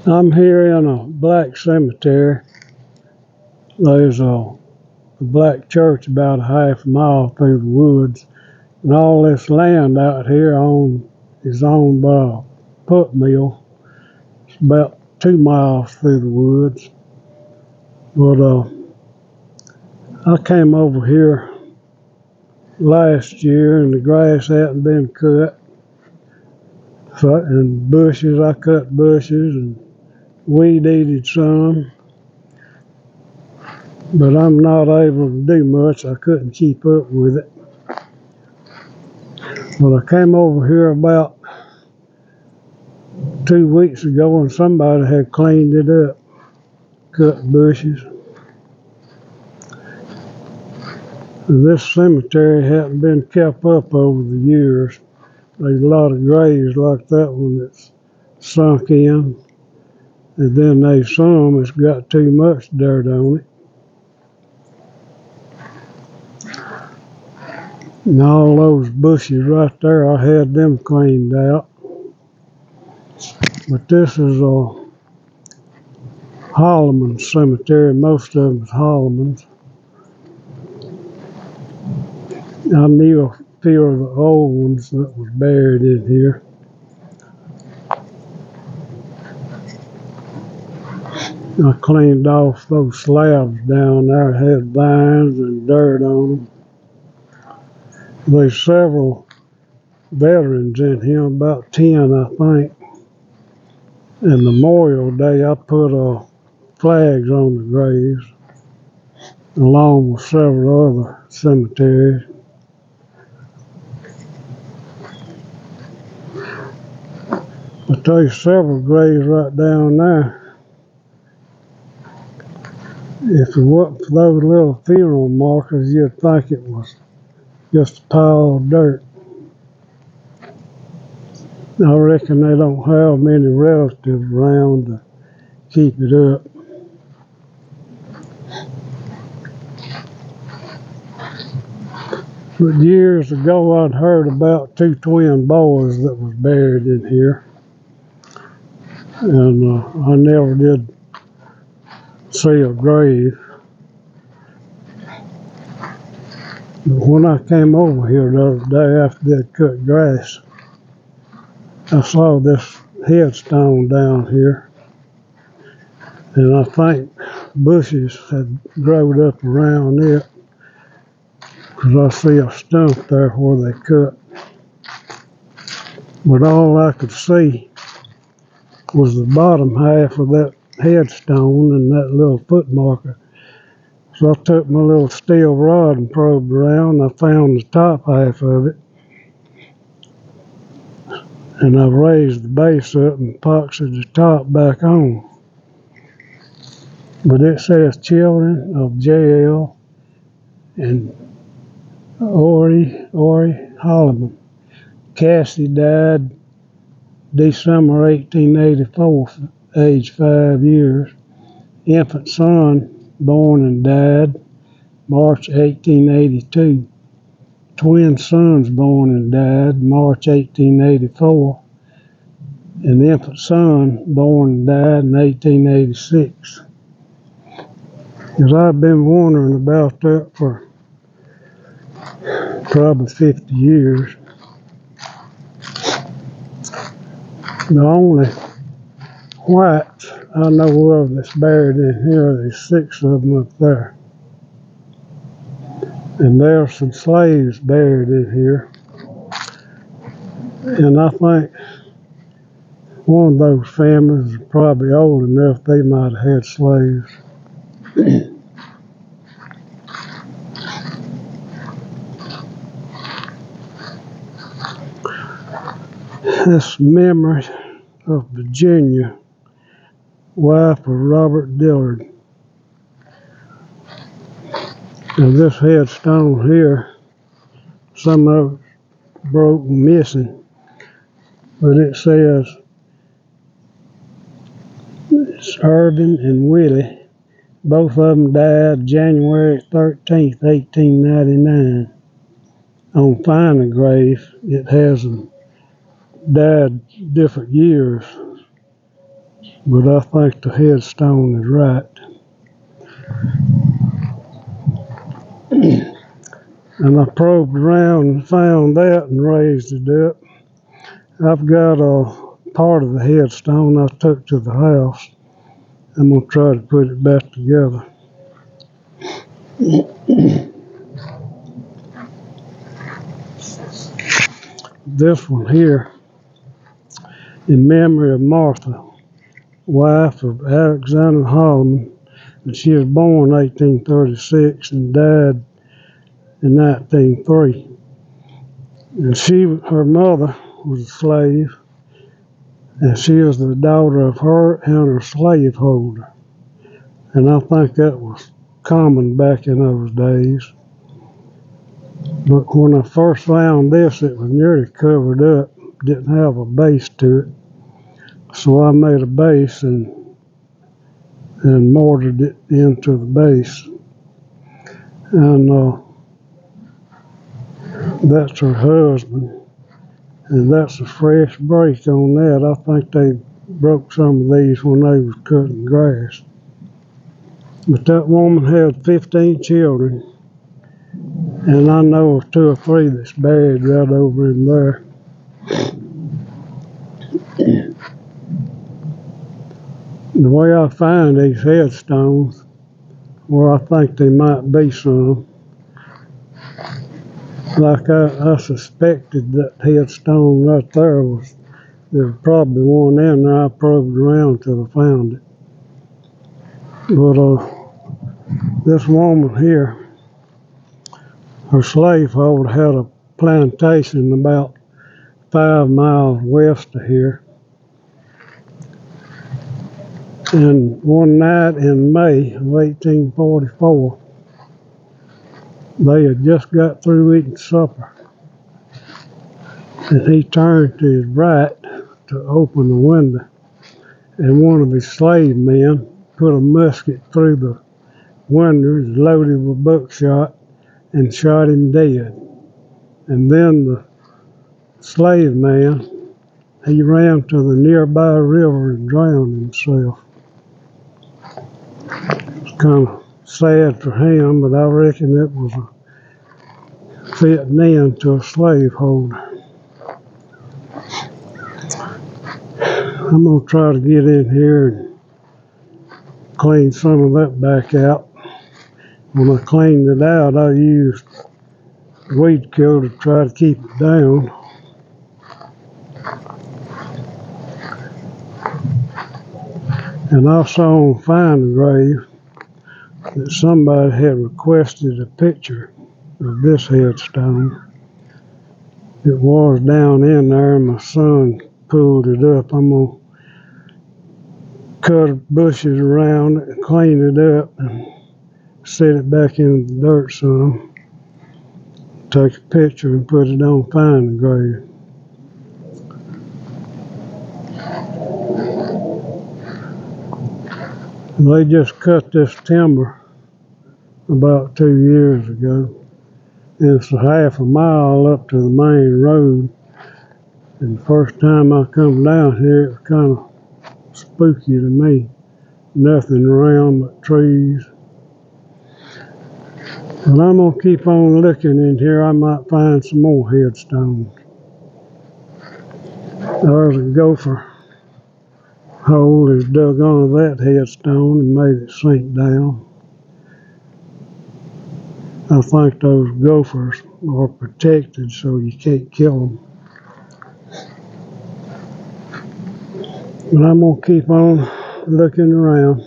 I'm here in a black cemetery. There's a black church about a half mile through the woods, and all this land out here is owned by a pulp mill. It's about 2 miles through the woods. But I came over here last year, and the grass hadn't been cut. And bushes, I cut bushes and weed eated some. But I'm not able to do much. I couldn't keep up with it. But I came over here about 2 weeks ago and somebody had cleaned it up, cut bushes. And this cemetery hadn't been kept up over the years. There's a lot of graves like that one that's sunk in. And then there's some that's got too much dirt on it. And all those bushes right there, I had them cleaned out. But this is a Holloman cemetery. Most of them is Hollomans. I knew a few of the old ones that was buried in here. I cleaned off those slabs down there, had vines and dirt on them. There's several veterans in here, about 10 I think. And Memorial Day I put flags on the graves, along with several other cemeteries. But there's several graves right down there. If it wasn't for those little funeral markers, you'd think it was just a pile of dirt. I reckon they don't have many relatives around to keep it up. But years ago, I'd heard about two twin boys that was buried in here. And I never did see a grave. But when I came over here the other day after they'd cut grass, I saw this headstone down here. And I think bushes had grown up around it, because I see a stump there where they cut. But all I could see was the bottom half of that headstone and that little foot marker. So I took my little steel rod and probed around, and I found the top half of it. And I raised the base up and epoxied the top back on. But it says children of J.L. and Ori Holloman. Cassie died December 1884, age 5 years. Infant son born and died March 1882. Twin sons born and died March 1884. And the infant son born and died in 1886. Because I've been wondering about that for probably 50 years. The only whites I know of that's buried in here, there's 6 of them up there. And there are some slaves buried in here. And I think one of those families is probably old enough they might have had slaves. This memory of Virginia, wife of Robert Dillard. And this headstone here, some of it's broke and missing, but it says it's Irvin and Willie. Both of them died January 13th, 1899. On finding the grave, it has them died different years. but I think the headstone is right. And I probed around and found that and raised it up. I've got a part of the headstone I took to the house. I'm going to try to put it back together. This one here, in memory of Martha, wife of Alexander Holloman, and she was born in 1836 and died in 1903. And her mother was a slave, and she was the daughter of her and her slaveholder. And I think that was common back in those days. But when I first found this, it was nearly covered up, didn't have a base to it. So I made a base and mortared it into the base. And that's her husband. And that's a fresh break on that. I think they broke some of these when they was cutting grass. But that woman had 15 children. And I know of 2 or 3 that's buried right over in there. The way I find these headstones, where I think they might be some, like I suspected that headstone right there was probably one in there. I probed around till I found it. But this woman here, her slaveholder had a plantation about 5 miles west of here. And one night in May of 1844, they had just got through eating supper. And he turned to his right to open the window. And one of his slave men put a musket through the window, loaded with buckshot, and shot him dead. And then the slave man, he ran to the nearby river and drowned himself. It's kind of sad for him, but I reckon it was a fitting end to a slaveholder. I'm going to try to get in here and clean some of that back out. When I cleaned it out, I used weed killer to try to keep it down. And I saw on Find the Grave that somebody had requested a picture of this headstone. It was down in there, and my son pulled it up. I'm going to cut bushes around it and clean it up and set it back in the dirt some. Take a picture and put it on Find the Grave. They just cut this timber about 2 years ago. And it's a half a mile up to the main road. And the first time I come down here, it was kind of spooky to me. Nothing around but trees. But I'm going to keep on looking in here. I might find some more headstones. There's a gopher hole that's dug onto that headstone and made it sink down. I think those gophers are protected so you can't kill them. But I'm going to keep on looking around.